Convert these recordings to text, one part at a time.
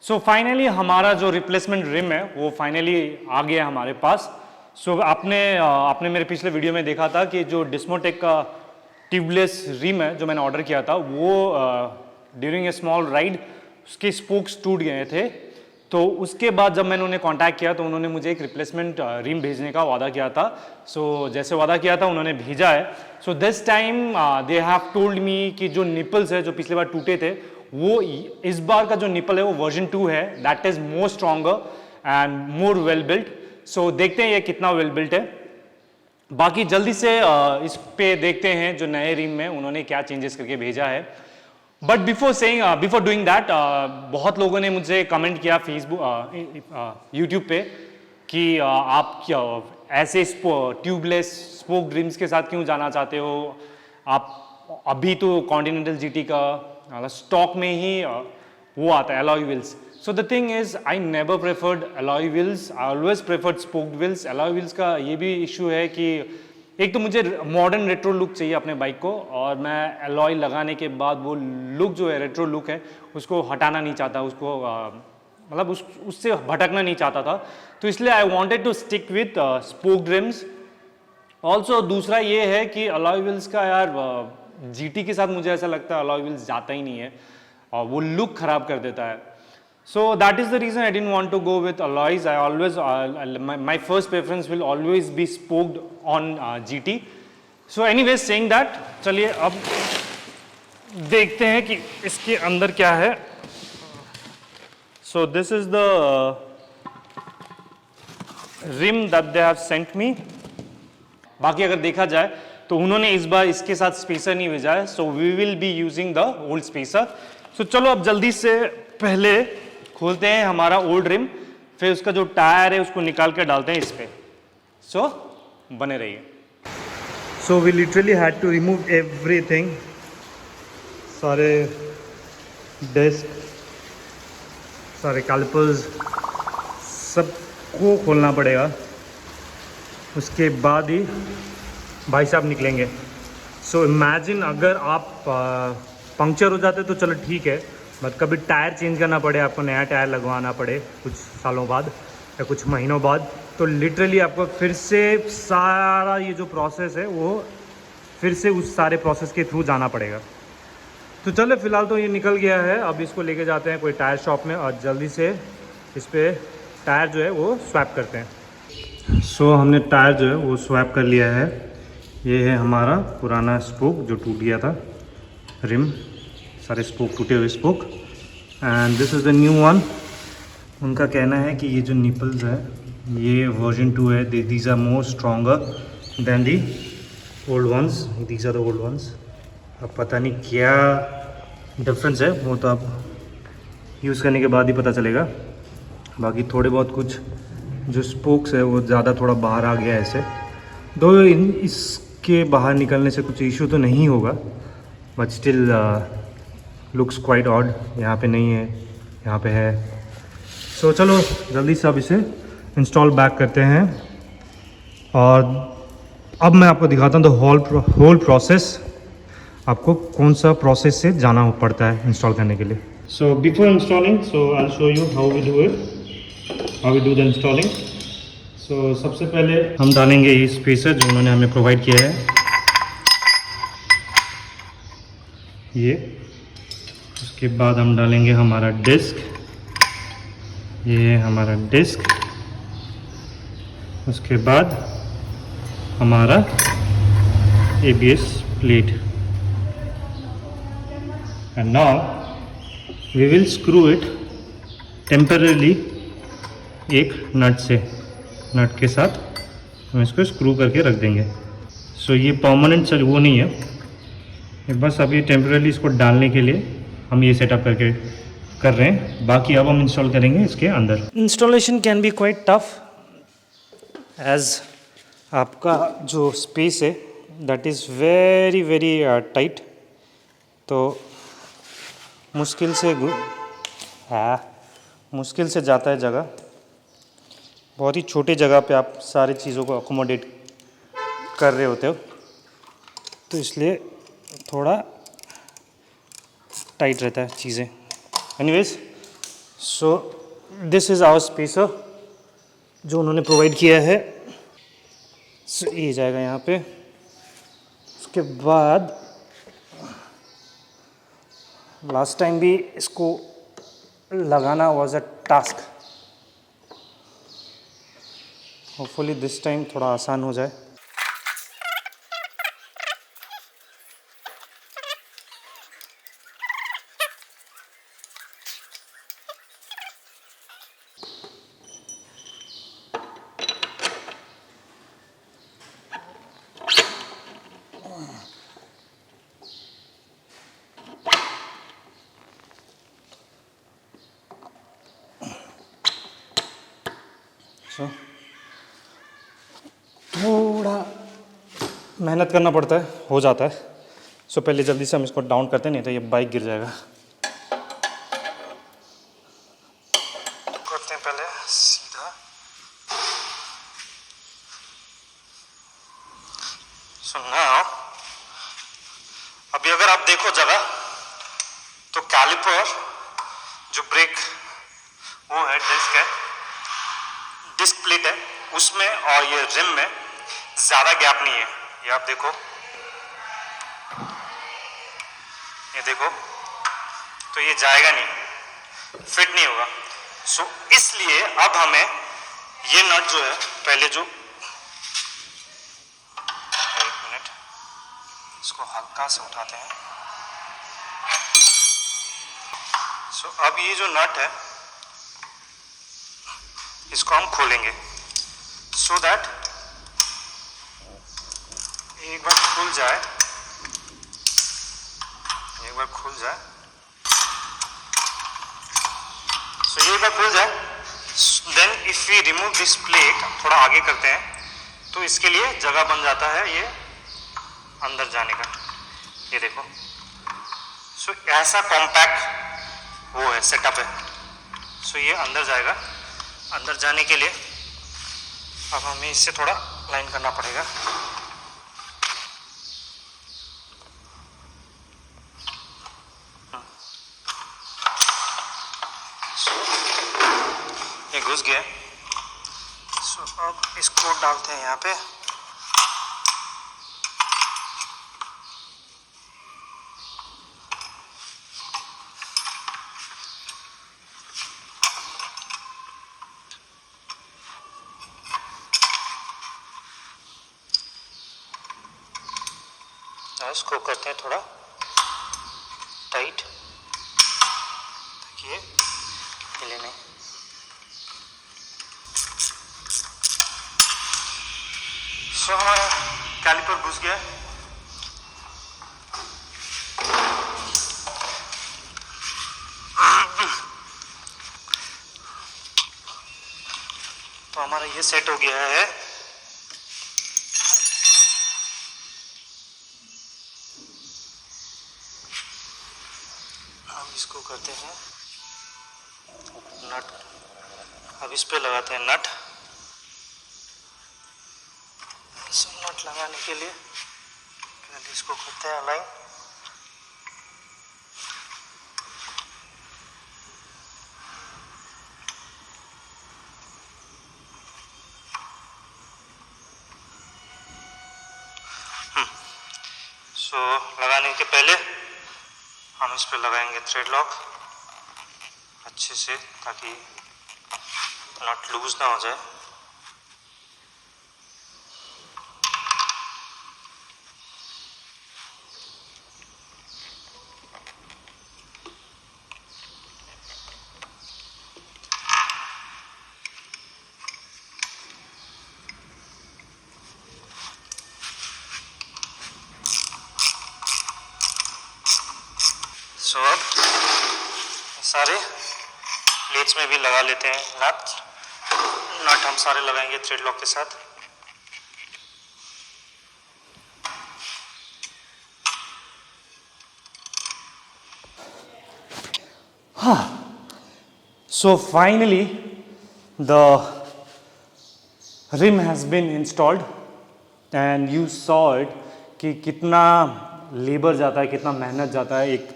So finally हमारा जो replacement rim है वो फाइनली आ गया हमारे पास। सो आपने मेरे पिछले वीडियो में देखा था कि जो डिस्मोटेक का ट्यूबलेस रिम है जो मैंने ऑर्डर किया था वो ड्यूरिंग ए स्मॉल राइड उसके स्पोक्स टूट गए थे। तो उसके बाद जब मैंने उन्हें कांटेक्ट किया तो उन्होंने मुझे एक रिप्लेसमेंट रिम भेजने का वादा किया था। सो जैसे वादा किया था उन्होंने भेजा है। So this time they have told me कि जो निपल्स है जो पिछली बार टूटे थे वो इस बार का जो निपल है वो वर्जन 2 है, that is more stronger and more well built. So देखते हैं ये कितना वेल बिल्ट है। बाकी जल्दी से इस पे देखते हैं जो नए रिम में उन्होंने क्या चेंजेस करके भेजा है। बट बिफोर डूइंग दैट बहुत लोगों ने मुझे कमेंट किया फेसबुक यूट्यूब पे कि आप क्या ऐसे ट्यूबलेस स्पोक रिम्स के साथ क्यों जाना चाहते हो, आप अभी तो कॉन्टिनेंटल जीटी का स्टॉक में ही वो आता है alloy wheels. So the thing is I never preferred alloy wheels, I always preferred spoked wheels. Alloy wheels का ये भी इशू है कि एक तो मुझे मॉडर्न रेट्रो लुक चाहिए अपने बाइक को, और मैं अलॉय लगाने के बाद वो लुक जो है रेट्रो लुक है उसको हटाना नहीं चाहता, उसको मतलब उससे भटकना नहीं चाहता था। तो इसलिए I wanted to stick with spoked rims. Also दूसरा ये है कि अलॉय व्हील्स का यार जीटी के साथ मुझे ऐसा लगता है अलॉय व्हील्स जाता ही नहीं है और वो लुक खराब कर देता है। So that is the reason I didn't want to go with alloys. I always my first preference will always be spoked on GT. So anyways saying that, चलिए अब देखते हैं कि इसके अंदर क्या है। So this is the rim that they have sent me. बाकी अगर देखा जाए तो उन्होंने इस बार इसके साथ स्पेसर नहीं भेजा है, so we will be using the old spacer. So चलो अब जल्दी से पहले खोलते हैं हमारा ओल्ड रिम, फिर उसका जो टायर है उसको निकाल कर डालते हैं इस पे। सो बने रहिए। So we literally had to remove everything, सारे डेस्क, सारे कैलिपर्स, सबको खोलना पड़ेगा, उसके बाद ही भाई साहब निकलेंगे। सो इमेजिन अगर आप पंक्चर हो जाते तो चलो ठीक है, बट कभी टायर चेंज करना पड़े, आपको नया टायर लगवाना पड़े कुछ सालों बाद या कुछ महीनों बाद, तो लिटरली आपको फिर से सारा ये जो प्रोसेस है वो फिर से उस सारे प्रोसेस के थ्रू जाना पड़ेगा। तो चलो फिलहाल तो ये निकल गया है, अब इसको लेके जाते हैं कोई टायर शॉप में और जल्दी से इस पर टायर जो है वो स्वैप करते हैं। सो हमने टायर जो है वो स्वैप कर लिया है। ये है हमारा पुराना स्पोक जो टूट गया था, रिम, सारे स्पोक टूटे हुए spoke, and this is the new one. उनका कहना है कि ये जो निपल्स है ये वर्जन 2 है, these are more stronger than the old ones, these are the old ones. अब पता नहीं क्या डिफरेंस है, वो तो आप यूज़ करने के बाद ही पता चलेगा। बाकी थोड़े बहुत कुछ जो स्पोक्स है वो ज़्यादा थोड़ा बाहर आ गया है ऐसे, दो इसके बाहर निकलने से कुछ इशू तो नहीं होगा, but still looks quite odd. यहाँ पे नहीं है, यहाँ पे है। सो चलो जल्दी से अब इसे इंस्टॉल बैक करते हैं और अब मैं आपको दिखाता हूँ द होल प्रोसेस, आपको कौन सा प्रोसेस से जाना पड़ता है इंस्टॉल करने के लिए। So before installing, so I will show you how we do it, how we do the installing. So सबसे पहले हम डालेंगे ये स्पेसर जो उन्होंने हमें प्रोवाइड किया है, ये। उसके बाद हम डालेंगे हमारा डिस्क, ये है हमारा डिस्क। उसके बाद हमारा ABS plate, and now we will screw it temporarily एक नट के साथ हम इसको स्क्रू करके रख देंगे। सो ये परमानेंट वो नहीं है, ये बस अभी टेम्पररी इसको डालने के लिए हम ये सेटअप करके कर रहे हैं। बाकी अब हम इंस्टॉल करेंगे इसके अंदर। Installation can be quite tough as आपका जो स्पेस है that is very very tight, तो मुश्किल से जाता है जगह। बहुत ही छोटी जगह पे आप सारी चीज़ों को अकोमोडेट कर रहे होते हो, तो इसलिए थोड़ा टाइट रहता है चीज़ें। Anyways so this is our spacer जो उन्होंने प्रोवाइड किया है। सो ये जाएगा यहाँ पे। उसके बाद लास्ट टाइम भी इसको लगाना was a task. Hopefully this time थोड़ा आसान हो जाए। थोड़ा मेहनत करना पड़ता है, हो जाता है। सो पहले जल्दी से हम इसको डाउन करते हैं, नहीं तो ये बाइक गिर जाएगा। करते हैं पहले सीधा। सो नाउ अभी अगर आप देखो जगह तो कैलिपर जो ब्रेक वो है, डिस्क प्लेट है उसमें और ये रिम में ज़्यादा गैप नहीं है। ये आप देखो, ये देखो, तो ये जाएगा नहीं, फिट नहीं होगा। सो इसलिए अब हमें ये नट जो है पहले जो, एक मिनट, इसको हल्का से उठाते हैं। सो अब ये जो नट है इसको हम खोलेंगे सो दैट एक बार खुल जाए, एक बार खुल जाए। सो ये एक बार खुल जाए, then if we remove this plate, थोड़ा आगे करते हैं तो इसके लिए जगह बन जाता है ये अंदर जाने का। ये देखो, सो ऐसा कॉम्पैक्ट वो है, सेटअप है। सो ये अंदर जाएगा। अंदर जाने के लिए अब हमें इससे थोड़ा लाइन करना पड़ेगा। ये घुस गया। सो अब इसको डालते हैं यहाँ पे। इसको करते हैं थोड़ा टाइट ताकि ये हिले नहीं। सो हमारा कैलिपर घुस गया। तो हमारा ये सेट हो गया है। इसको करते हैं नट। अब इस पे लगाते हैं नट। नट लगाने के लिए पहले इसको करते हैं अलाइन। सो लगाने के पहले हम इस पे लगाएंगे थ्रेड लॉक अच्छे से ताकि नट लूज ना हो जाए। सो अब सारे प्लेट्स में भी लगा लेते हैं नट। नट हम सारे लगाएंगे थ्रेड लॉक के साथ। So finally the rim has been installed and you saw it कि कितना लेबर जाता है, कितना मेहनत जाता है एक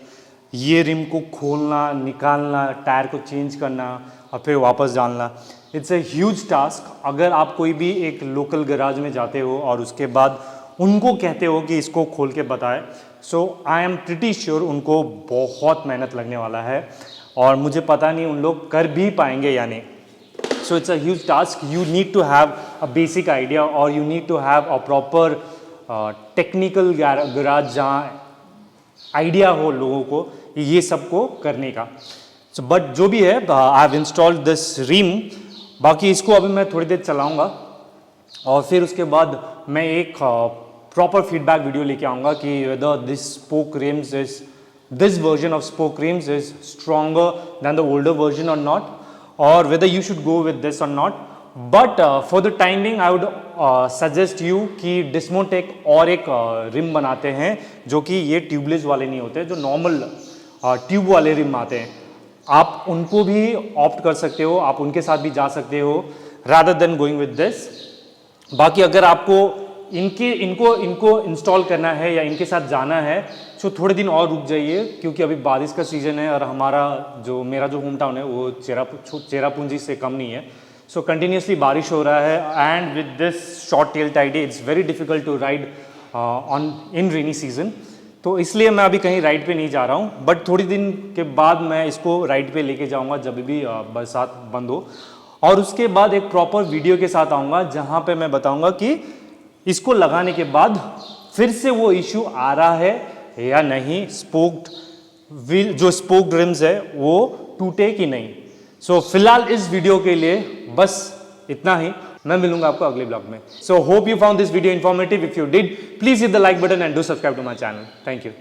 ये रिम को खोलना, निकालना, टायर को चेंज करना और फिर वापस डालना, इट्स ए ह्यूज टास्क। अगर आप कोई भी एक लोकल गैराज में जाते हो और उसके बाद उनको कहते हो कि इसको खोल के बताए, सो आई एम प्रिटी श्योर उनको बहुत मेहनत लगने वाला है और मुझे पता नहीं उन लोग कर भी पाएंगे या नहीं। So it's a huge task. You need to have a basic idea or you need to have a proper technical garage जहाँ आइडिया हो लोगों को ये सब को करने का। So but जो भी है I have installed this rim, बाकी इसको अभी मैं थोड़ी देर चलाऊँगा और फिर उसके बाद मैं एक प्रॉपर फीडबैक वीडियो लेके आऊँगा कि whether this spoke rims is this version of spoke rims is stronger than the older version or not, or whether you should go with this or not. But for the time being I would suggest you कि Dismotech और एक rim बनाते हैं जो कि ये tubeless वाले नहीं होते, जो नॉर्मल ट्यूब वाले रिम आते हैं। आप उनको भी ऑप्ट कर सकते हो, आप उनके साथ भी जा सकते हो rather than going with this। बाकी अगर आपको इनको इंस्टॉल करना है या इनके साथ जाना है तो थोड़े दिन और रुक जाइए, क्योंकि अभी बारिश का सीज़न है और मेरा जो होम टाउन है वो चेरापूंजी से कम नहीं है। सो कंटिन्यूसली बारिश हो रहा है and with this short tail tidy it's very difficult to ride in rainy season. तो इसलिए मैं अभी कहीं राइड पे नहीं जा रहा हूँ, बट थोड़ी दिन के बाद मैं इसको राइड पे लेके जाऊँगा जब भी बरसात बंद हो, और उसके बाद एक प्रॉपर वीडियो के साथ आऊँगा जहाँ पे मैं बताऊँगा कि इसको लगाने के बाद फिर से वो इश्यू आ रहा है या नहीं, स्पोक्ड व्हील जो स्पोक्ड रिम्स है वो टूटे कि नहीं। सो फिलहाल इस वीडियो के लिए बस इतना ही, मैं मिलूंगा आपको अगले ब्लॉग में। So hope you found this video informative. If you did, please hit the like button and do subscribe to my channel. Thank you.